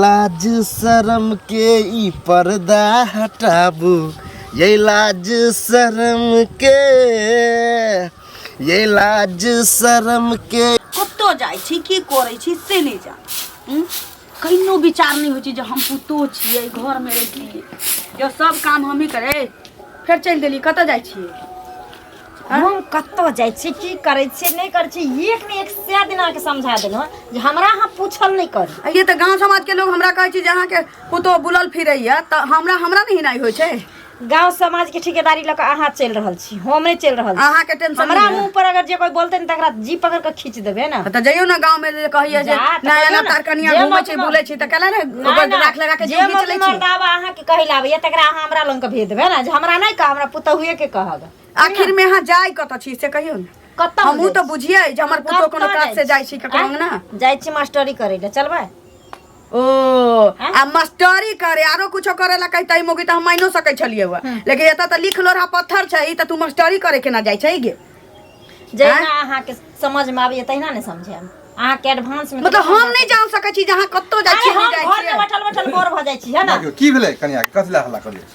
लाज शर्म के ई पर्दा हटाबू, ये लाज शर्म के, ये लाज शर्म के। कतो जाय छी की करै छी से नहीं जा। कहिनो विचार नहीं हो छी जे हम पुतो छियै घर में रहतियै, जो सब काम हम ही करे। फिर चल गेली कतो जाय छी। हम कतो जाय छी की करे छी नहीं करे छी, एक ने एक से दिन आके समझा देलो जे हमरा हां पूछल नहीं कर। ये तो गांव समाज के लोग हमरा कहै छी जे अहाँ के पुतो बुलल फिरैया त हमरा नहीं होय छै। गांव समाज के ठेकेदारी लक अहाँ चल रहल छी, हम नहीं चल रहल छी। अहाँ के टेंशन हमरा मुंह पर अगर जे कोई बोलते न तकरा जी पकड़ के खींच देबे ना। त जइयो ना गांव में कहिए जे नया नया तारकनिया घुमै छै बुलै छै त कला ने ओकर राख लगा के जे खींच लै छी। मर्दावा अहाँ के कहिला आबे तकरा अहाँ हमरा लंग के भेज देबे ना, जे हमरा नहीं कह हमरा पुतहुए के कहब। आखिर में अहाँ जाय कत छी से कहियो न। कत हमहू तो बुझिए जे हमर पुतो कोनो काज से जाय छी ककरो ना। जाय छी मास्टरी करे ले चलबे। ओ आ मास्टरी करे आरो कुछो करे ला कहतै मोगी त हम माइनो सकै छलिए हुआ, लेकिन एता त लिख लोरहा पत्थर छै त तू मास्टरी करे के ना जाय छै गे। जहिना अहाँ के समझ में आबे तहिना ने समझे हम। अहाँ के एडवांस में मतलब हम नहीं जान सकै छी जहां कत्तो जाय छी नहीं जाय छी। घर में बैठल बैठल बोर भ जाय छी है ना। की भेलै कनिया कसला हल्ला करिए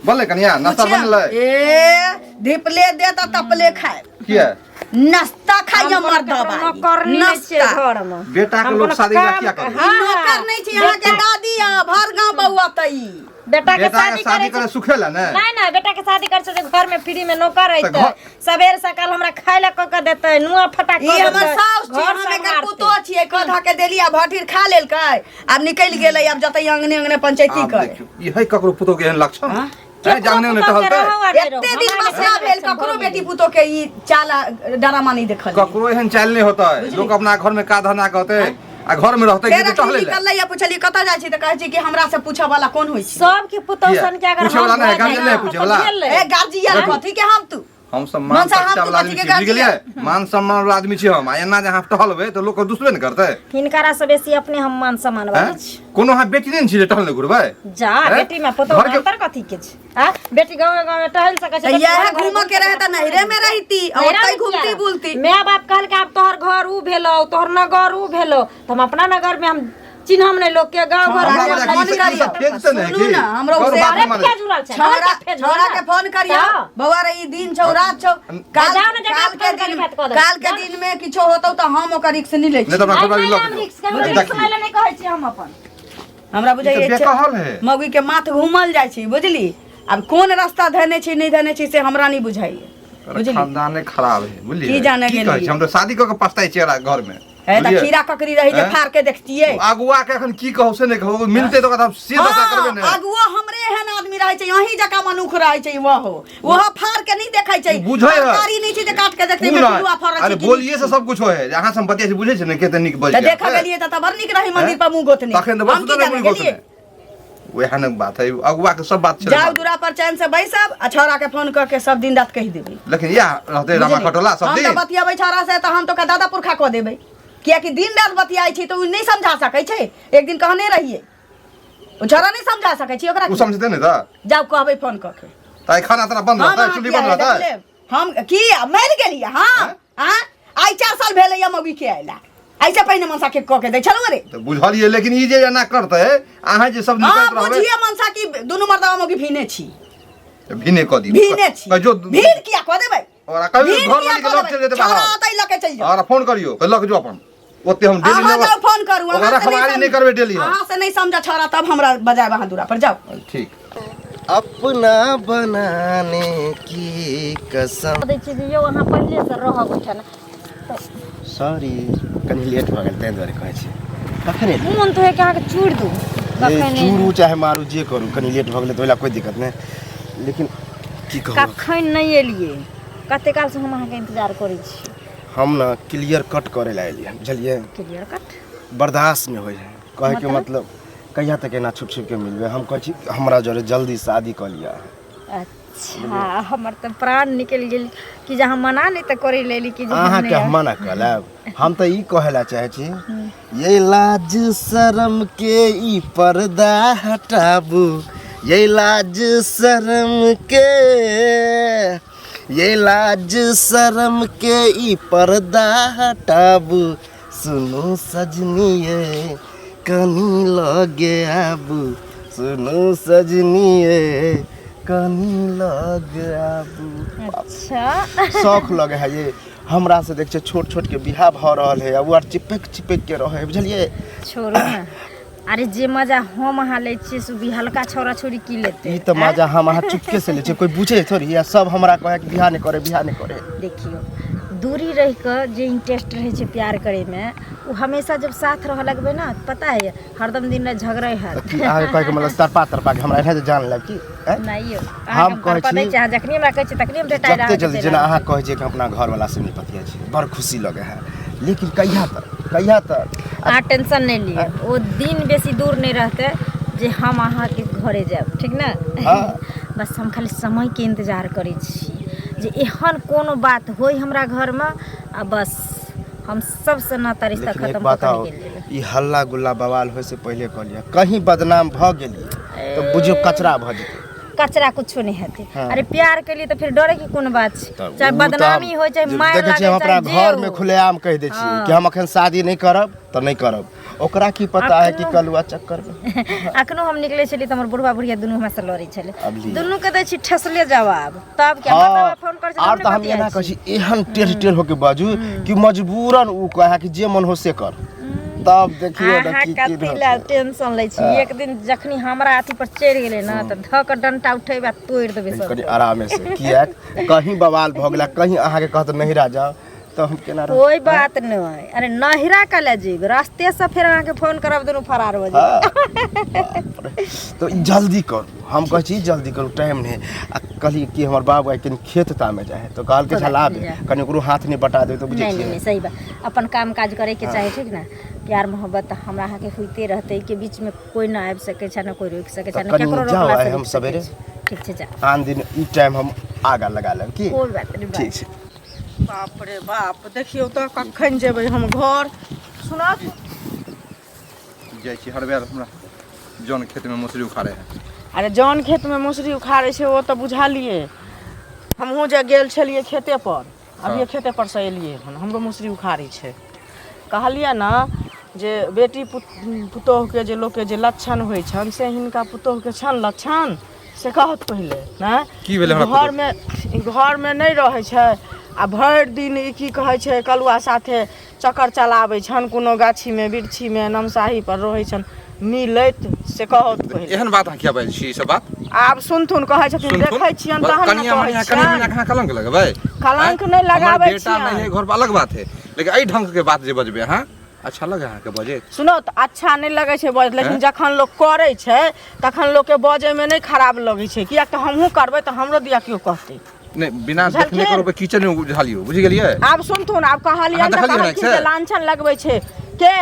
बोले कनिया नाश्ता बनले। ए धिपले दे त तपले खाए किया नाश्ता खाइए मर्दबा नाश्ता घर में बेटा के लोग शादी का क्या करे। नौकर नहीं छी अहाँ के दादी आ भर गांव बउआ तई। बेटा के शादी करे सुखेला ने। नहीं बेटा के शादी कर से घर में फ्री में नौकर रहते सवेर सकाल हमरा खाय ला क देते नुआ फटा क देते। ई हमर साउस छी, हम एकर पुतो छियै, कधा के देलिया भटीर खा लेलकै अब निकल गेलै, अब जतै अंगने अंगने पंचायती करे। ई है ककरो पुतो के एहन लक्षण है जाने ने टहलते। एते दिन मसला भेल ककरो बेटी पुतो के ई चाला डरामा नहीं देखल। ककरो एहन चाल नहीं होता है, लोग अपना घर में का धना कहते आ घर में रहते कि टहले ले। निकल या पूछली कत जाय छी त कहै छी कि हमरा से पूछे वाला कोन होय छी। सब के पुतो सन के अगर पूछे वाला नहीं गार्जियन नहीं पूछे वाला। ए गार्जियन कथि के हम तू हम सम्मान सच्चा वाला आदमी छी, बुझ गेलिए मान सम्मान वाला आदमी छी हम। आ एना जे हाफ टहलबे त लोग दुसबे न करते। हिनकारा से बेसी अपने हम मान सम्मान वाला छी। कोनो हा बेटी नहीं छी जे टहलने घुरबे जा बेटी में पुतो अंतर कथि के छी। हां बेटी गांव में टहल सकै छै। यह घूम के रहे त नहरे में रहती और तई घूमती बुलती। मैं बाप कहल के अब तोहर घर उ भेलो तोहर नगर उ भेलो त हम अपना नगर में हम चिन्हम नहीं लोग के गांव घर फोन करियो सुनू ना हमरो से छोरा के फोन करियो बउआ रे ई दिन छौ रात छौ काल के दिन में किछो होतौ त हम ओकर रिस्क नहीं लै छी। नहीं त हमरा छोटा रिस्क नहीं कहै छी हम अपन। हमरा बुझाइए बेकहल है मौगी के माथ घूमल जाय छी बुझली। अब कोन रास्ता धने छी नहीं धने छी से हमरा नहीं बुझाइए बुझली। खानदान खराब है बुझली। की जाने गेली हम तो शादी क के पछताई छी घर में है त खीरा ककरी रही जे फाड़ के देखतिए। अगुआ के एखन की कहू से नहीं कहू मिलते तो कथा सीधा सा करबे ने। अगुआ हमरे एहन आदमी रहै छै यही जका मनुख रहै छै वो फाड़ के नहीं देखै छै। बुझै कारी नहीं छै जे काट के देखते बिलुआ फाड़ छै। अरे बोलिए से सब कुछ होय जहां से हम बतिया से बुझै छै ने केते निक बज त देख गेलिए त बड़ निक रही मंदिर पर मुंह गोतनी। तखन त बस नहीं गोतनी ओहन बात है अगुआ के सब बात छै। जाओ दूरा पर चैन से बैसब आ छोरा के फोन क के सब दिन रात कहि देबै। लेकिन या रहते रामा खटोला सब दिन हम त बतियाबै छोरा से त हम तो का दादा पुरखा क देबै किया कि दिन रात बतियाई छी तो उ नहीं समझा सकै छै। एक दिन कहने रहिए ओ छोरा नहीं समझा सकै छी ओकरा। उ समझते नहीं त जाओ कहबै फोन क के ताई खाना तना बंद रहता है चुल्ली बंद रहता है। हम की मर गेलिए। हां हां आई 4 साल भेलै या मौगी के आइला ऐसे पहिने मनसा के क के दै छलौ रे तो बुझलिए। लेकिन ई जे ना करते आहा जे सब निकलत रहबे बुझिए मनसा की दुनु मर्दावा मौगी भीने छी भीने क दी भीने छी जो भीन किया क देबै और कभी घर वाली के लोग चल जेते बाहर छोरा आतै लके चल जाओ और फोन करियो लक जो अपन ओते हम डेली लेब जाओ फोन करू ओकरा खबरी नहीं करबे डेली हां से नहीं समझा छोरा तब हमरा बजाय वहां दूरा पर जाओ। ठीक अपना बनाने की कसम दै छी यो वहां पहले से रह बैठल। सॉरी कनी लेट भ गेल तै दुआरे कहै छी। कखने मन तो है कि अहाँ के चूड़ दू चूरू चाहे मारू जे करू कनी लेट भ गेल त ओला कोई दिक्कत नहीं। लेकिन की कहू कखन नहीं एलिए कते काल से हम अहाँ के इंतजार करै छी। हम ना क्लियर कट करे ला एलिए बुझलिए। क्लियर कट बर्दाश्त में होय है कहे के मतलब कहिया तक एना छुप छुप के मिलबे। हम कहै छी हमरा जरे जल्दी शादी क लिया। अच्छा हमर त प्राण निकल गेल कि जहां मना नहीं त करे लेली कि अहाँ के मना कलब। हम त ई कहेला चाहे छी ये लाज शर्म के ई पर्दा हटाबू, ये लाज शर्म के, ये लाज शर्म के ई पर्दा हटाबू। सुनो सजनी ये कनी लगे आबू सुनो सजनी कनी लगे आबू। अच्छा शौक लगे है ये हमरा से देख छोट छोट के बिहार भ रहल है अब चिपक चिपक के रहे बुझलिए। छोड़ो ना, अरे जे मजा हम अहाँ ले छियै से भी हल्का छोरा छोरी की लेते ई तो मजा हम अहाँ चुपके से ले छियै, कोई पूछे थोड़ी या सब हमरा कहे कि बिहार नहीं करे। देखियो दूरी रह कर जे इंटरेस्ट रहे छै प्यार करे में वो हमेशा जब साथ रह लगबे ना पता है हरदम दिन झगड़े है आगे कहे के मतलब तरपा के हमरा एना जान लेब की नहीं हम कहै छी जखनी हमरा कहै छी तखनी हम डेटा जते जल्दी जेना अहाँ कहै छी कि अपना घर वाला से निपटिया छी बड़ खुशी लगे है, लेकिन कहिया तक अहाँ टेंशन नहीं लिए, वो दिन बेसी दूर नहीं रहते जे हम अहाँ के घरे जाब ठीक ना। बस हम खाली समय के इंतजार करै छी जे एहन कोनो बात होई हमरा घर में आ बस हम सबसे नाता रिश्ता खत्म बताओ ई हल्ला गुल्ला बवाल होय से पहले कहलिए कहीं बदनाम भ गेलिए तो बुझियो कचरा भ जेते। कचरा कुछ नहीं हेते। अरे प्यार के लिए तो फिर डरे की कोन बात छै, चाहे बदनामी हो चाहे मार लागे हम अपना घर में खुलेआम कह दे छी कि हम अखन शादी नहीं करब तो नहीं करब, ओकरा की पता है कि कलुआ चक्कर में अखनो हम निकले छली त हमर बुढ़वा बुढ़िया दुनू हमरा से लड़ै छले, दुनू के दै छी ठसले जवाब तब क्या बाबा फोन कर छै और त हम एना कहै छी एहन टेढ़ होके बाजू कि मजबूरन उ कहे कि जे मन हो से कर, तब देखियो ना की टेंशन लै छी। एक दिन जखनी हमरा अथी पर चढ़ गेले ना त धक डंटा उठेबा तोड़ देबे सब कनी आराम से किया कहीं बवाल भ गेला कहीं अहाँ के कहत नहीं राजा तो हम केना कोई बात नहीं। अरे नहिरा कले जीब रास्ते से फिर अहाँ के फोन करब दुनू फरार हो जाए तो जल्दी कर हम कह छी जल्दी करू टाइम नहीं कहली कि हमर बाबू आई कनी खेत ता में जाए तो कहल के चला कनी ओकरो हाथ नहीं बटा दे तो बुझे नहीं सही बात, अपन काम काज करे के चाहे ठीक ना। प्यार मोहब्बत हमरा अहाँ के होइते रहते के बीच में कोई ना आबि सके छै ना कोई रोक सके छै ना केकरो रोकला से हम सवेरे ठीक छै जा आन दिन ई टाइम हम आगा लगा लेब की कोई बात नहीं ठीक छै। बाप रे बाप देखियो तो कखन जेबै हम घर सुनत जाइ छी हर बेर हमरा जौन खेत में मौसरी उखाड़े है। अरे जौन खेत में मौसरी उखाड़े छै वो तो बुझलिए, हमहूँ जे गेल छलिए खेते पर अभी खेते पर से एलिए हन हमरो मौसरी उखाड़ी छै। कहलिए ना जे बेटी पुतोह के जे लोग के जे लक्षण होइ छन से हिनका पुतोह के छन लक्षण से कहत पहले ना की भेलै हमरा घर में नहीं रहे छै आ भरि दिन ई की कहै छै कलुआ साथे चक्कर चलाबै छन कोनो गाछी में बिरछी में नमसाही पर रहै छन मिलैत से कहत पहले एहन बात अहाँ किया बाजै छी सब बात आब सुनथुन कहै छथिन देखै छियन तहन कनिया मनिया कहाँ कलंक लगबै कलंक नहीं लगाबै छी बेटा नहीं है घर पर अलग बात है, लेकिन एई ढंग के बात जे बजबै अहाँ अच्छा लगे अहाँ के बजे सुनो तो अच्छा नहीं लगे छै बज, लेकिन जखन लोग करे छै तखन लोग के बजे में नहीं खराब लगे छै किया कि हमहू करबै तो हमरो दिया क्यों कहतै नहीं बिना देखने करो किचन में उझालियो बुझि गेलिए। आब सुनथुन आब कहलियन त लांछन लगबै छै के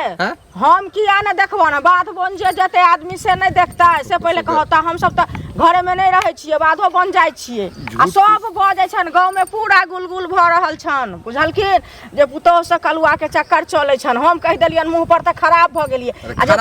हम किया न देखबो ना बाध बन जे जते आदमी से नहीं देखता से पहले कहता हम सब त घरे में नहीं रहे छिए बाधो बन जाय छिए आ सब बजे छन गांव में पूरा गुलगुल भ रहल छन बुझलखिन जे पुतोह से कलुआ के चक्कर चले छन। हम कह देलियन मुंह पर त खराब भ गेलिए आ जे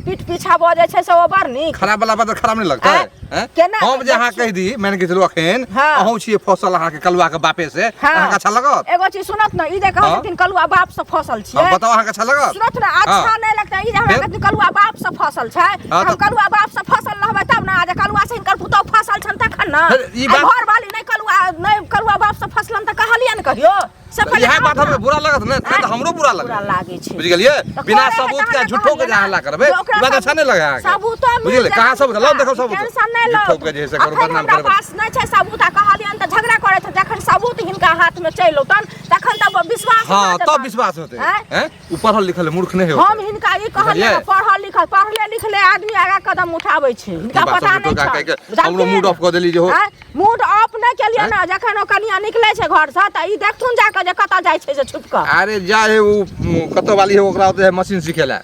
पीठ पीछा बजे छै से ओ बड़ नीक खराब वाला बात खराब नहीं लगता है केना हम जे अहाँ कह दी मैंने के चलो अखन अहू छिए फसल अहाँ के कलुआ के बापे से अहाँ के अच्छा लगत एगो चीज सुनत न ई जे कहथिन कलुआ बाप से फसल छिए बताओ अहाँ के अच्छा लगत सुनत न अच्छा नहीं लगता ई जे हमरा कहथिन कलुआ बाप से फसल छै हम कलुआ बाप से फसल रहबै तब ना जे कलुआ से इनकर पुतौ फसल छन तखन ना घर वाली नहीं कलुआ बाप से फसलन त कहलियन कहियो से पहले यह बात हमें बुरा लगत न त हमरो बुरा लागे छै बुझ गेलिए बिना सबूत के झूठो के जहां ला करबे बात अच्छा नहीं लगे अहाँ सबूत बुझ गेलिए कहां सबूत लो देखो सबूत टेंशन नहीं लो झूठो के जे से करो बदनाम करबे पास नहीं छै सबूत कहलियन त झगड़ा करे छ जखन सबूत हिनका हाथ में चैलो तखन त विश्वास हां तब विश्वास होते हैं ऊपर लिखल मूर्ख नहीं हो हम हिनका ई कहलियन पढ़ले लिखले आदमी आगा कदम उठाबै छै हिनका पता नहीं छै हमरो मूड ऑफ कर देली जे हो मूड ऑफ नहीं केलिए ना जखन ओ कनिया निकले छै घर से त ई देखथुन जाके जे कता जाय छै छुप कर अरे जाए वो कतो वाली है ओकरा होते है मशीन सिखेला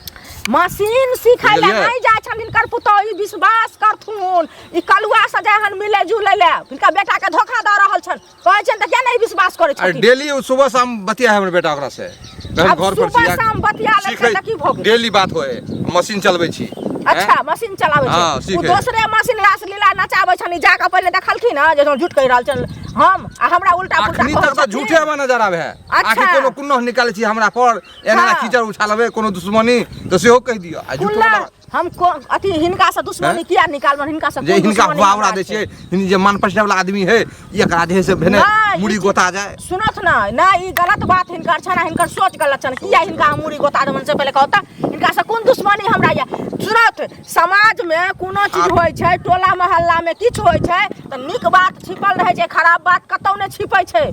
मशीन सिखाइला नहीं जाय छन हिनकर पुतौ ई विश्वास करथुन ई कलुआ से जहन मिले जुले ले हिनका बेटा के धोखा द रहल छन कहै छन त क्या नहीं विश्वास करे छन। डेली सुबह शाम बतिया है हमर बेटा ओकरा से घर पर सुबह शाम बतिया ले त की भ गेल डेली बात होए मशीन चलबै छी अच्छा मशीन चलाबै छै ओ दूसरे मशीन लास लीला नचाबै छन जाके पहले देखलखिन जे झूठ कहि रहल छन हम आ हमरा उल्टा पुल्टा अखनी तक तो झूठे में नजर आवे है आखिर कोनो कुनो निकाले छी हमरा पर एना कीचड़ उछालबे कोनो दुश्मनी तो सेहो कह दियो आ झूठो हम अथी हिनका से दुश्मनी किया निकालबन हिनका से जे हिनका बावड़ा दे छै हिन जे मन पछले वाला आदमी है एकरा देह से भेने मुड़ी गोता जाए सुनत ना ई गलत बात हिनकर छना हिनकर सोच गलत छन किया हिनका मुड़ी गोता देवन से पहले कहता हिनका से कोन दुश्मनी हमरा या सुनत समाज में कोनो चीज होय छै टोला मोहल्ला में किछ होय छै त नीक बात छिपल रहे छै खराब बात कतौ नै छिपै छै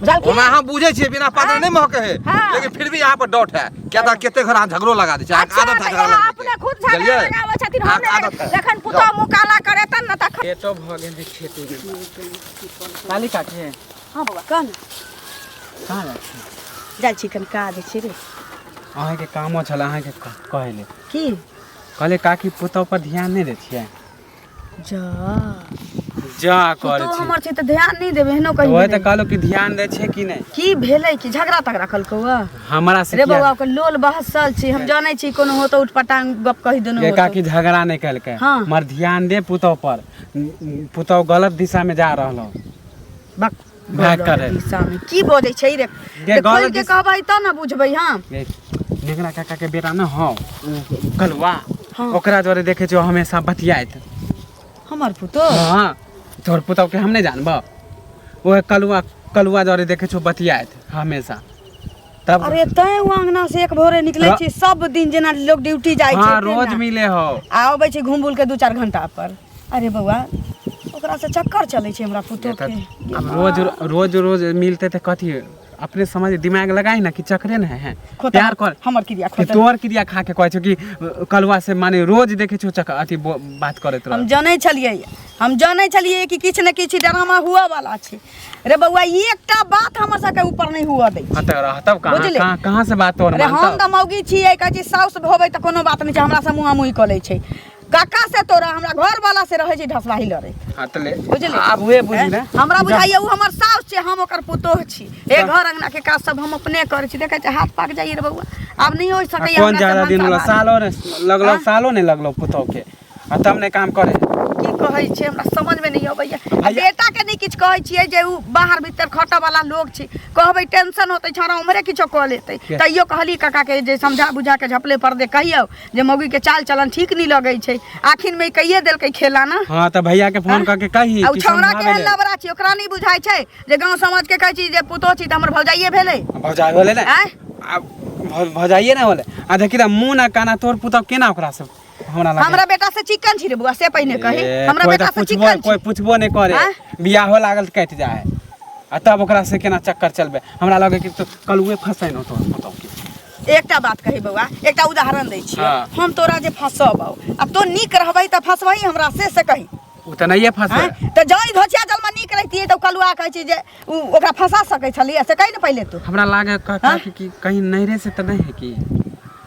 ओना हम बुझे छियै बिना पात्र नहीं महके है लेकिन फिर भी यहाँ पर डॉट है क्या था केते घर झगड़ो लगा दे छै आदत है झगड़ा अपने खुद झगड़ा लगावे छथिन हम जखन पुतो मुकाला करे तन न तखन खेतो भ गेल खेती काली काटे हां बाबा कौन कहाँ जाइ छी कन काज छी रे अहाँ के कामो छल अहाँ के कहले की कहले काकी पुतो पर ध्यान नहीं दै छियै जा करे छी हमर छै त ध्यान नहीं देबे हनो कहि ओए त कहलो कि ध्यान दै छै कि नहीं की भेलै कि झगड़ा तक रखलकौ हमरा से रे बाबा के लोल बहसल छी हम जानै छी कोनो होतो उठपटांग गप कहि देनो के काकी झगड़ा नहीं कलके मर ध्यान दे पुतो पर पुतो गलत दिशा में जा रहलो बक भाग करे दिशा में की बोलै छै रे खोल के कहबै त न बुझबै हम नेगरा काका के बेटा न हो कलवा ओकरा द्वारे देखे छो हमेशा बतियाइत हमर पुतो हां तोर पुतो के हम नहीं जानबो ओए कलुआ द्वारे देखे छो बतियाइत हमेशा तब अरे तै अंगना से एक भोरे निकलै छी सब दिन जेना लोग ड्यूटी जाइ छै हां रोज मिले हो आबै छै घूम बुल के 2-4 घंटा पर अरे बउआ ओकरा से चक्कर चलै छै हमरा पुतो के रोज मिलते त कथी अपने समझ दिमाग लगाई ना कि चक्रे न है प्यार कर हमर क्रिया कि तोर क्रिया खा के कहै छौ कि कलवा से माने रोज देखे छौ अथी बात करत रह हम जानै छलिए कि किछ न किछ ड्रामा हुआ वाला छै रे बउआ एकटा बात हमर सबके ऊपर नहीं हुआ दै तब कहां से बात तोर मानत हम त मौगी छियै कहै छी साउस होबै त कोनो बात नहीं छै हमरा से मुहा मुही क लै छै काका से तोरा हमरा घर वाला से रहै छै ढसलाही लड़े हां त ले बुझले आब हुए बुझी ना हमरा बुझाइए उ हमर साउस छै हम ओकर पुतोह छी ए घर अंगना के काज सब हम अपने करै छी देखै छै हाथ पाक जाइए रे बउआ आब नहीं होई सकैया कौन ज्यादा दिन वाला सालो ने लगलो पुतोह के आ तब ने काम करे की कहै छै हमरा समझ में नहीं अबैया बेटा के नहीं किछ कहै छियै जे उ बाहर भीतर खटा वाला लोग छै कहबै टेंशन होतै छोरा उमरे किछो क लेतै तइयो कहली काका के जे समझा बुझा के झपले पर दे कहियो जे मौगी के चाल चलन ठीक नहीं लगै छै आखिर में कहिए देलकै खेला ना हां त भैया के फोन करके कही कि छोरा के हल्ला बड़ा छी ओकरा नहीं बुझाई छै जे गांव समाज के कहै छी जे पुतो छी त हमर भौजाइए भेलै भौजाई भेलै ना भौजाइए ना होले आ देखि त मुंह ना काना तोर पुतो केना ओकरा से हमरा बेटा से चिकन छी रे बुआ से पहिने कही हमरा बेटा से चिकन कोई पूछबो नहीं करे बियाह हो लागल कट जाए आ तब ओकरा से केना चक्कर चलबे हमरा लगे कि तो कलुए फसै न तो बताओ कि एकटा बात कही बउआ एकटा उदाहरण दै छी हम तोरा जे फसबौ अब तो नीक रहबै त फसबै हमरा से कही उ त नहीं फसै त जई धोचिया जल में नीक रहतिए त कलुआ कहै छी जे ओकरा फसा सकै छलिए से कहि न पहिले तू हमरा लागे कि कहीं नहरे से त नहीं है कि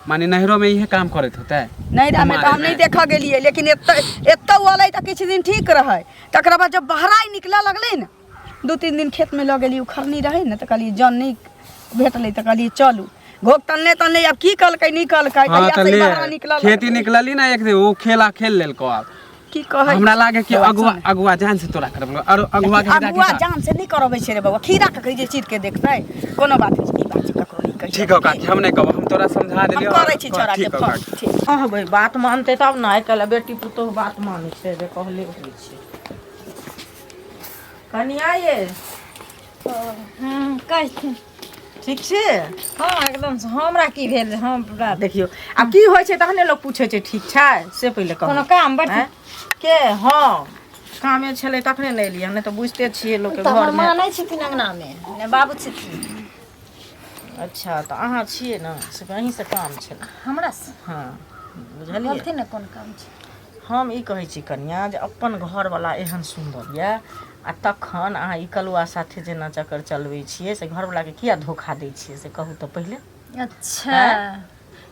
माने नहरों में इहे काम करत होतै नहीं रे में तो हम नहीं देखा गेलिए लेकिन एत्तो वाले त किछ दिन ठीक रहे तकरा बाद जब बहराई निकला लगले न 2-3 दिन खेत में ल गेली उखरनी रहे न त कहली जन नहीं भेटले त कहली चलू भोग तन्ने अब की कलकै निकलकै कहिया से बहरा निकलल खेती निकलली ना एक दिन वो खेला खेल लेलको अब की कहै हमरा लागे कि अगुआ जान से तोरा करब और अगुआ जान से नहीं करबै छै रे बाबा खीरा के कहि जे चीर के देखतै कोनो बात नहीं बात ककरो नहीं कहि ठीक हो काकी हम नहीं कहब हम तोरा समझा देलियो करै छी छोरा के फोन ठीक हां भाई बात मानते तब ना आइ कल बेटी पुतो बात मानै छै जे कहले होइ छै कनिया ये कहथिन ठीक छै हां एकदम से हमरा की भेल हम पूरा देखियो अब की होइ छै तहने लोग पूछे छै ठीक छै से पहिले कह कोनो काम बड़ के हां कामे छले तखने ले लिया नहीं तो बुझते छियै लोग के घर में मां नहीं छथिन अंगना में ने बाबू छथिन अच्छा तो अहाँ छियै ना से कहीं से काम छै हमरा से हां बुझलियै बोलथिन ने कोन काम छै हम ई कहै छी कन्या जे अपन घर वाला एहन सुंदर ये आ तखन अहाँ ई कलुआ साथे जेना चक्कर चलबै छियै से घर वाला के किया धोखा दै छियै से कहू तो पहिले अच्छा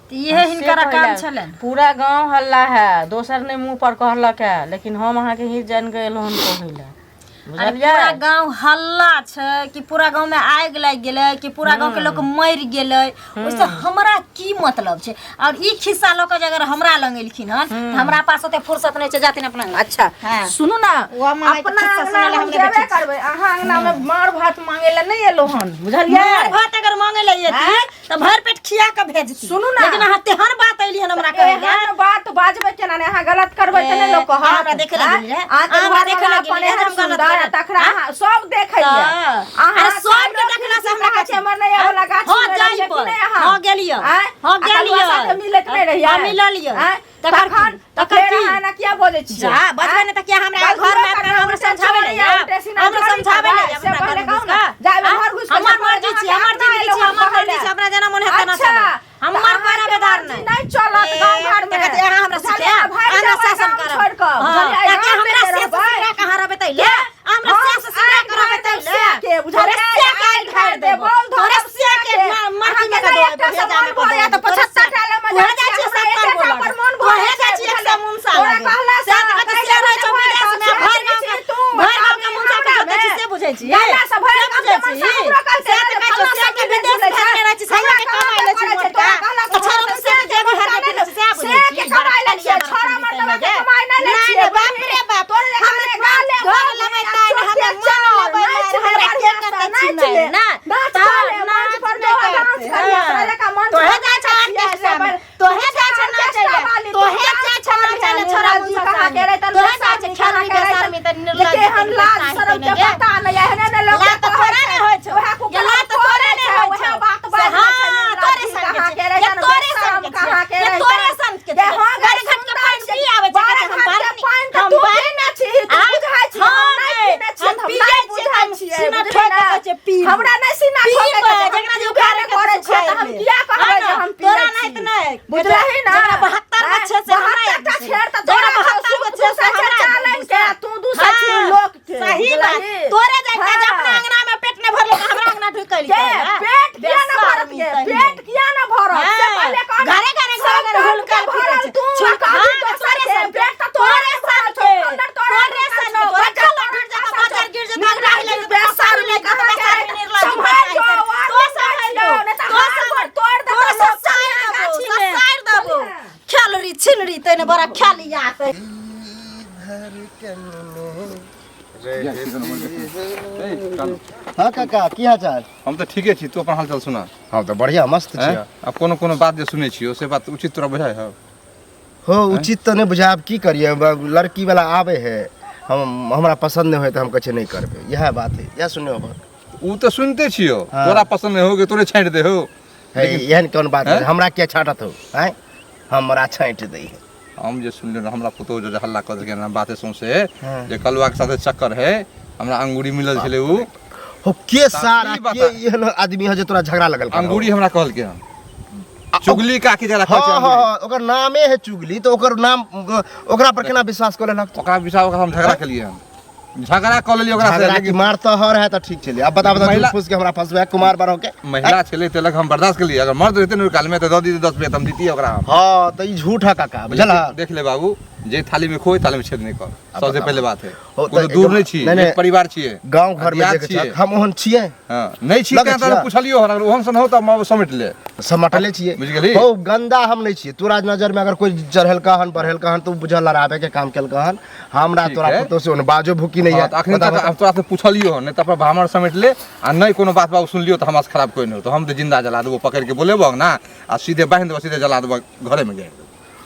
त इहे हिनकर काम छलन पूरा गांव हल्ला है दोसर ने मुंह पर कहलक है लेकिन हम अहाँ के ही जान के एलहन कहै ले पूरा गांव हल्ला छै कि पूरा गांव में आग लाग गेलै कि पूरा गांव के लोग मर गेलै ओइसे हमरा की मतलब छै और ई खिस्सा लोग अगर हमरा लंग एलखिन हन त हमरा पास ओते फुर्सत नै छै जातिन अपना। अच्छा सुनू ना अपना हम जेबे करबै अहाँ अंगना में मार भात मांगे ले नहीं एलो हन बुझलियै। मार भात अगर मांगे ले एती त भर पेट खिया के भेजती। सुनू ना लेकिन अहाँ तेहन बात ऐली हन हमरा कहै एहन बात बाजबै केना ने अहाँ गलत करबै त नहि लोग कहत। हमरा देखे लगिल रे हमरा देखे लगिल रे हम गलत तखरा सब देखैया अहाँ सब के देखला से हमरा छै हमर नहीं वाला गाछ हो जाई पर हो गेलियो हो गेलियो साथे मिलत नहि रहिया हम मिललियो तखन तखन अहाँ ना किया बोलै छी जा बजबै ने त किया हमरा घर में अपना हमरा समझावे ले हमरा समझावे ले अपना घर घुस का जाबे घर घुस के हमर मर्जी छी हमर जिंदगी छी हमर मर्जी छी अपना जना मन हेता ना सब हमर बराबरदार नहीं चलत गांव घर में यहाँ हमरा सिखा हमरा शासन करब ताकि हमरा से सिखा कहां रहबे तैले हमरा से सिखा करबे तैले के बुझले काल खाड़ दे बोल तोरे से के माटी में का दो भेजा में को या तो 75 डाले में हो जा छी 70 बोल हो जा छी 100 मुंसा तोरा कहला से कते रह छ विदेश में भर गांव के मुंसा के दे छी से बुझै छी याला से भर गांव के मुंसा पूरा कल से से के विदेश में रह छी संगा के कमाई ले छी मोटा अच्छा मुंसा के जे हर के से बुझै छी से कमाई ले छी छोरा मतलब के कमाई ना ले छी बाप रे बाप तोरे हमरे गाले घर लेबै ताई हमरा मन लेबै हमरा के करते छी ना नाच पर दो डांस करिया तोरे का मन तो हे जा छ आर्टिस्ट तो हे जा छ नाचले तो हे जा छ नाचले छोरा मुंसा कहा के रे तो हे जा छ खाना के सर में त निर्लज हम लाज शरम के पता नहीं है ने लोग तो तोरे नहीं होय छ ये ला तो तोरे नहीं होय छ बात बात हां तोरे कहा के रे तोरे सन कहा के रे तोरे सन के हां घर घर के पानी पी आवे छ हम बारे ना छी तू बुझाय छी हम पिए छी सीना ठोक के पी हमरा नहीं सीना ठोक के जकरा जो खाने करे छै हम किया कहबै जे हम पी तोरा नहीं त नहीं बुझलही ना 72 बच्चे से हमरा एक छेड़ त तोरा 72 बच्चे से हमरा के तू दूसरा छी लोग के सही बात तोरे देखता जे अपना अंगना में पेट ने भरले हमरा अंगना ढुकैली पेट किया ना भरत के पेट किया ना भरत से पहले कह घरे घरे हुलकल भरल तू छका दोसर से पेट त तोरे सन के तोरे सन बच्चा गिर जा बाजार गिर जा भाग रही बेसार में कहा बेसार में निर्लज तो समझ लो ने त तोड़ दे तो साइड दबो खेलरी छिनरी तने बड़ा खेलिया ते हाँ काका की हाल चाल। हम तो ठीके छी तू अपन हाल चाल सुना। हम तो बढ़िया मस्त छी। अब कोनो कोनो बात जे सुनै छियो से बात उचित तोरा बुझाय हो उचित तो नहीं बुझा। अब की करिए लड़की वाला आवे है हम हमरा पसंद नहीं होए तो हम कहे नहीं करबे यह बात है यह सुने हो उ तो सुनते छियो तोरा पसंद नहीं होगे तोरे छांट दे हो एहन कौन बात है हमरा क्या छाटत हो हैं हमरा छांट दे। हम जे सुनले हमरा पुतो जो हल्ला कर के ना बाते सौसे जे कलवा के साथे चक्कर है हमरा अंगूरी मिलल छले उ हो के सारा के एहन आदमी है जे तोरा झगड़ा लगल अंगूरी हमरा कहल के चुगली का की जरा हां हां ओकर नामे है चुगली तो ओकर नाम ओकरा पर केना विश्वास कर लेलक ओकरा विश्वास हम झगड़ा के लिए झगड़ा कर लेली ओकरा से लेकिन मार तो हर है तो ठीक चले। अब बता बता पूछ के हमरा फंसबे कुमार बारो के महिला चले तेलक हम बर्दाश्त कर लिए अगर मर्द रहते न काल में तो 10 रुपया हम दीती ओकरा। हां तो ई झूठ है काका बुझला। देख ले बाबू जे थाली में खोई थाली में छेद नहीं कर सबसे पहले बात है तो कोनो दूर नहीं छी एक परिवार छिए गांव घर में देखे हम ओहन छिए हां नहीं छी त पूछलियो अगर ओहन सन हो त समेट ले समटले छिए बुझ गेली हो गंदा हम नहीं छिए तोरा नजर में अगर कोई चढ़ल कहन बढ़ल कहन तू बुझल लड़ावे के काम केल कहन हमरा तोरा पुतो से ओन बाजो भूकी नहीं है अखन तक तोरा से पूछलियो नहीं त भामर समेट ले आ नहीं कोनो बात बाबू सुन लियो त हमरा से खराब कोई नहीं हो तो हम तो जिंदा जला देबो पकड़ के बोलेबो ना आ सीधे बांध देबो सीधे जला देबो घरे में गए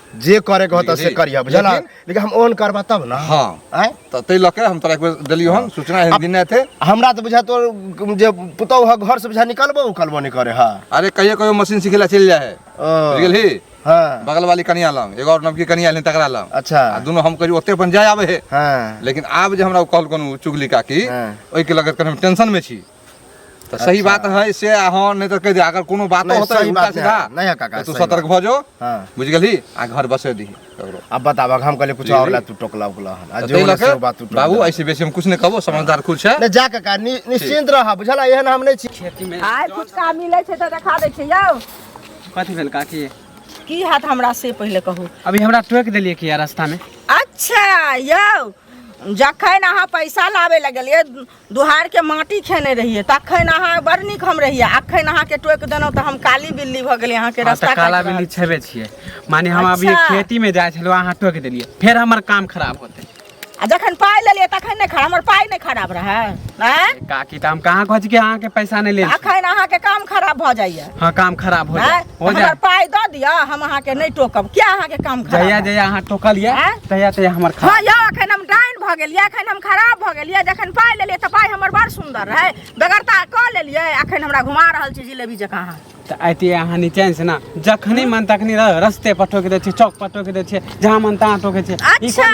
जे करे के होता से करिया बुझला लेकिन हम ओन करबा तब ना। हां त तै लके हम तोरा एक बार देलियो हम सूचना है दिन थे हमरा तो बुझा तो जे पुतो ह घर से बुझा निकलबो उकलबो नहीं करे। हां अरे कहियो मशीन सिखेला चल जाए है बुझ गेली हां बगल वाली कनिया लंग एगो और नमकी कनिया ले तकरा लंग अच्छा दोनों हम करी ओते अपन जाय आवे है। हां लेकिन आब जे हमरा कहल कोनो चुगली का की ओइ के लगत हम टेंशन में छी तो सही बात है से हां नहीं तो कह दे अगर कोनो बात होता है उल्टा सीधा नहीं काका तू सतर्क भ जो हां बुझ गेली आ घर बसे दी करो। अब बताब हम कहले कुछ और ला तू टोकला उकला आ जो से बात तू बाबू ऐसे बेसी हम कुछ नहीं कहबो समझदार खुद छे नहीं जा काका निश्चिंत रह बुझला एहन हम नहीं छी खेती में आइ कुछ का मिले छै त देखा दे छै यौ कथि भेल काकी की हाथ हमरा से पहले कहू अभी हमरा टोक देलिए कि रास्ता में। अच्छा यौ जखन अहाँ पैसा लाबे लगलिए दुहार के माटी खेने रहिए तखन अहाँ बड़ नीक हम रहिए अखन अहाँ के टोक देनौ त हम काली बिल्ली भ गेलिए अहाँ के रास्ता काला बिल्ली छेबे छिए माने हम अभी खेती में जाय छलो अहाँ टोक देलिए फिर हमर काम खराब होते आ जखन पाई लेलिए तखन नहीं खराब हमर पाई नहीं खराब रहे हैं काकी त हम कहां खोज के अहाँ के पैसा नहीं ले अखन अहाँ के काम खराब भ जाइए हां काम खराब हो जाए हमर पाई द दिया हम अहाँ के नहीं टोकब क्या अहाँ के काम खराब जया जया अहाँ टोकलिए तया तया हमर खराब हां या अखन हम डाइन भ गेलिए अखन हम खराब भ गेलिए जखन पाई लेलिए त पाई हमर बड़ सुंदर रहे बेगरता क लेलिए अखन हमरा घुमा रहल छी जिलेबी जकां त आइते अहाँ नीचे से ना जखनी मन तखनी रास्ते पर टोक दे छी चौक पर टोक दे छी जहां मन तहां टोके छी अच्छा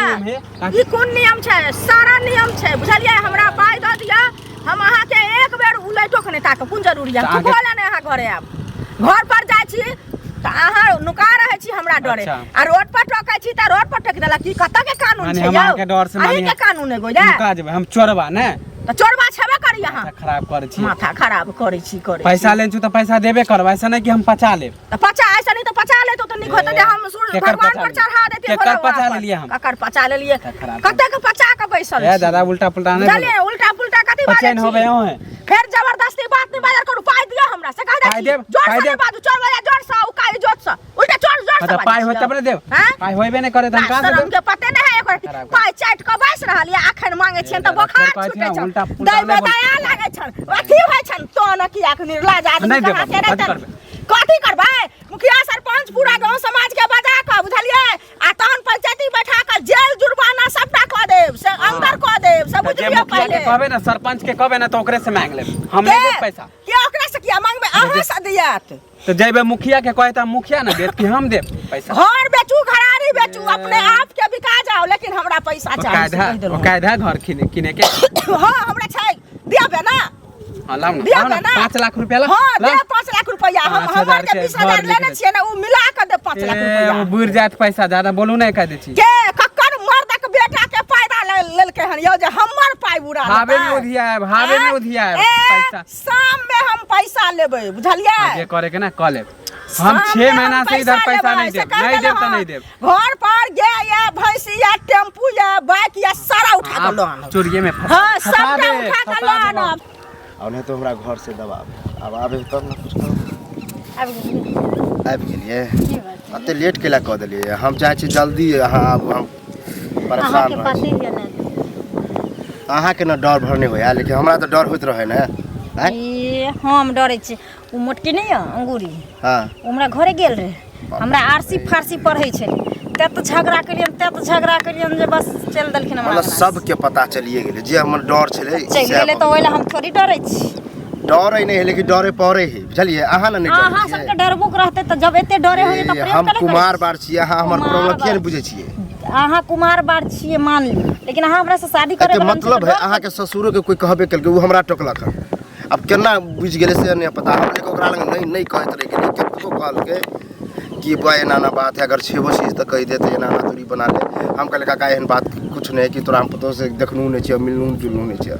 ई कोन नियम छै सारा नियम छै बुझलिए हमरा पाई द दिया हम अहाँ के एक बेर उलटो के नहीं ताक कोन जरूरी है तू बोला नहीं अहाँ घरे आब घर पर जाय छी त अहाँ नुका रहे छी हमरा डरे आ रोड पर टोकै छी त रोड पर टोक देला की कत के कानून छै हमरा के डर से माने के कानून है गोजा नुका जेबै हम चोरबा ने त चोरबा छेबे करी अहाँ खराब करे छी माथा खराब करे छी पैसा लेन छु त पैसा देबे करब ऐसा नहीं कि हम पचा लेब त पचा ऐसा नहीं त पचा ले तो निक होत हम भगवान पर चढ़ा देते केकर पचा ले लिए हम ककर पचा ले लिए कते के पचा के बैसल ए दादा उल्टा पुल्टा नहीं चलिए उल्टा पुल्टा कथि बात चैन होबे हो है फिर जबरदस्ती बात नहीं बाजार करू पाई दिया हमरा से कह दे जोर से बाजू चोर वाला जोर से उकाई जोर से उल्टा चोर जोर से पाई होत तब देव पाई होइबे नहीं करे त हम का देब हमके पते नहीं है पाई चाट के बैस रहल या अखन मांगे छन त बुखार छूटे छ दई बताया लागे छन अथी होय छन तो न की आख निर्लाज आदमी कहां के रहत कथी करबै मुखिया सरपंच पूरा गांव समाज के बजा के बुझलिए आ तहन पंचायती बैठा के जेल जुर्माना सबटा क देब से अंदर क देब सब बुझलिए पहले कहबे ना सरपंच के कहबे ना तो ओकरे से मांग लेब हम नहीं देब पैसा के ओकरे से किया मांगबे अहाँ से दियात तो जइबे मुखिया के कहता मुखिया ना देत कि हम देब पैसा घर बेचू घरारी बेचू अपने आप के बिका जाओ लेकिन हमरा पैसा चाहिए कायदा घर किने के हां हमरा छै दियाबे ना हां लाउ ना 5 लाख रुपया ला हां दे 5 लाख रुपया हम हमर के 20000 लेने छिए ना उ मिला के दे 5 लाख रुपया वो बुर जात पैसा ज्यादा बोलू नहीं कह दे छी के कक्कर मर्द के बेटा के फायदा लेलके हन यो जे हमर पाई बुरा भावे में उधिया है पैसा शाम में हम पैसा लेबै बुझलिए जे करे के ना क लेब हम 6 महीना से इधर पैसा नहीं देब त नहीं देब घर पर गे या भैंसी या टेम्पू या बाइक या सारा उठा के लोन चोरिये में हां सब उठा के लोन और नहीं तो हमरा घर से दबाव अब आबे तब ना कुछ करो आबि गेलिए अते लेट केला क देलिए हम चाहे छी जल्दी हम परेशान अहाँ के ना डर भरने होया लेकिन हमरा तो डर होइत रहे ना ए हम डरै छी उ मोटकी नहीं है अंगूरी हां हमरा घरे गेल रहे हमरा आरसी फारसी पढ़ै छै त झगड़ा करियन जे बस चल देलखिन हमरा सब के पता चलिए गेले जे हमर डर छले चल गेले त ओइला हम थोड़ी डरै छी डर नहीं है लेकिन डरे पड़े है बुझलिए अहाँ ना नहीं डर अहाँ सबके डरबुक रहते त जब एते डरे होय त प्रेम हम कुमार बार छी अहाँ हमर प्रॉब्लम के बुझे छिए अहाँ कुमार बार छिए मान ली लेकिन अहाँ हमरा से शादी करे के मतलब है अहाँ के ससुरो के कोई कहबे कल के उ हमरा टोकलक अब केना बुझ गेले से नहीं पता हम लेके ओकरा लग नहीं कहत रहे के केतो कहल के कि बा एना ना बात है अगर छेबो चीज त कह देते एना ना दूरी बना ले हम कहले काका एहन बात कुछ नहीं कि तोरा हम पतो से देखनू नहीं छै मिलनू जुलनू नहीं छै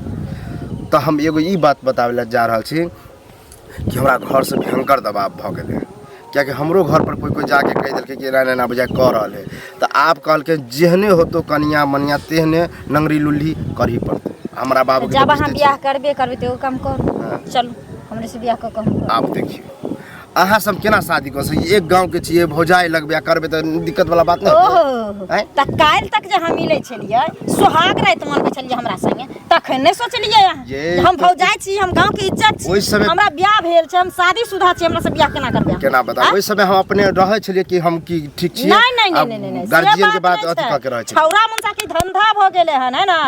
तो हम एगो ई बात बतावे ला जा रहल छी कि हमरा घर से भयंकर दबाव भ गेले क्या कि हमरो घर पर कोई जाके कह देलके कि एना ना बुझा क रहल है तो आप कहल के जेहने होतो कनिया मनिया तेहने नंगरी लुल्ली करही पड़ते हमरा बाबू के जब हम बियाह करबे तो काम कर चलू हमरे से बियाह क हम आप देखिए अहाँ सब केना शादी कर सकी एक गांव के छिए भौजाई लगबे करबे त दिक्कत वाला बात नहीं त काल तक जे हम मिले छलिए सुहाग रात मनबे छलिए हमरा संगे तखन नहीं सोचलिए हम भौजाई छी हम गांव के इज्जत छी हमरा बियाह भेल छै हम शादीशुदा छी हमरा से बियाह केना करबे केना बता ओइ समय हम अपने रहे छलिए कि हम की ठीक छी नहीं गार्जियन के बात अथी क के रहे छी छौरा मनसा के धंधा भ गेले हन है ना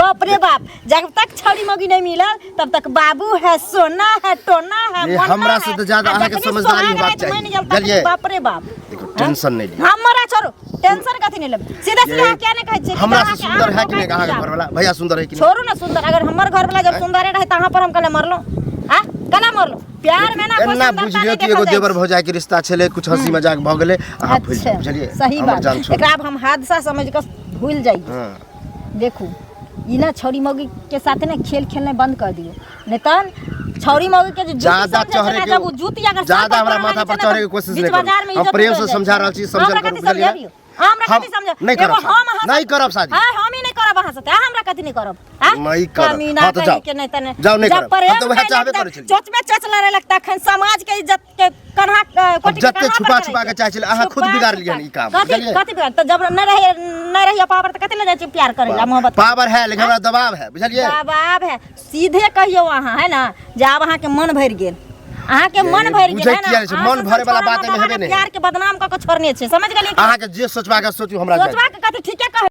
बाप रे बाप जब तक छौरी मगी नहीं मिलल तब तक बाबू है सोना है टोना है हमरा से तो ज्यादा अहाँ के समझदारी होबाक चाहिए चलिए बाप रे बाप देखो टेंशन नहीं ली हमरा छोड़ो टेंशन कथि नहीं ले सीधा सीधा क्या नहीं कहै छै हमरा से सुंदर है कि नहीं अहाँ के घर वाला भैया सुंदर है कि नहीं छोड़ो ना सुंदर अगर हमर घर वाला जब सुंदर रहे तहां पर हम कले मरलो हां कला मरलो प्यार में ना ना बुझियो कि एगो देवर भौजाई के रिश्ता छले कुछ हंसी मजाक भ गेले अहाँ भूल बुझलिए सही बात एकरा अब हम हादसा समझ के भूल जाई देखो इना छौरी मौगी के साथ ना खेल खेलने बंद कर दियो नेतन छौरी मौगी के ज्यादा चढ़े के जूती अगर ज्यादा हमरा माथा पर चढ़े के कोशिश नहीं करो हम प्रेम से समझा रहल छी समझल करू बुझलिए हमरा कथि समझ नहीं करब शादी नहीं करब शादी हां हम ही नहीं करब अहाँ से हमरा कथी नहीं करब हां नहीं करब। कमीना हाँ तो जाओ। के नहीं तने जाओ, नहीं जब करब। प्रेम हम तो वह नहीं चाहबे लगता, करै छलियै। चोच में चोच लड़े लगता अखन समाज के इज्जत के कन्हा कोटि के जते कन्हा पर छुपा करै छुपा छै। के चाहे छलियै, अहाँ खुद छुपा बिगाड़ छुपा। लियै ई काम, कथी बुझलियै? कथी बिगाड़ तो जब नहीं रहिए पावर तो कथी ले जाय छी प्यार करे ला मोहब्बत करे? पावर है लेकिन हमरा दबाव है, बुझलियै? दबाव है सीधे कहियो अहाँ है ना जे आब अहाँ के मन भरि गेल अहाँ के मन भरि गेल बुझै है किया ना छै? अहाँ मन से भरे वाला छोड़ा बात एमे अहाँ हेबे के नहि। प्यार के बदनाम क के छोड़ने छै समझ गेलियै कि? अहाँ के जे सोचबा के सोचू हमरा सोचबा के कथी ठीक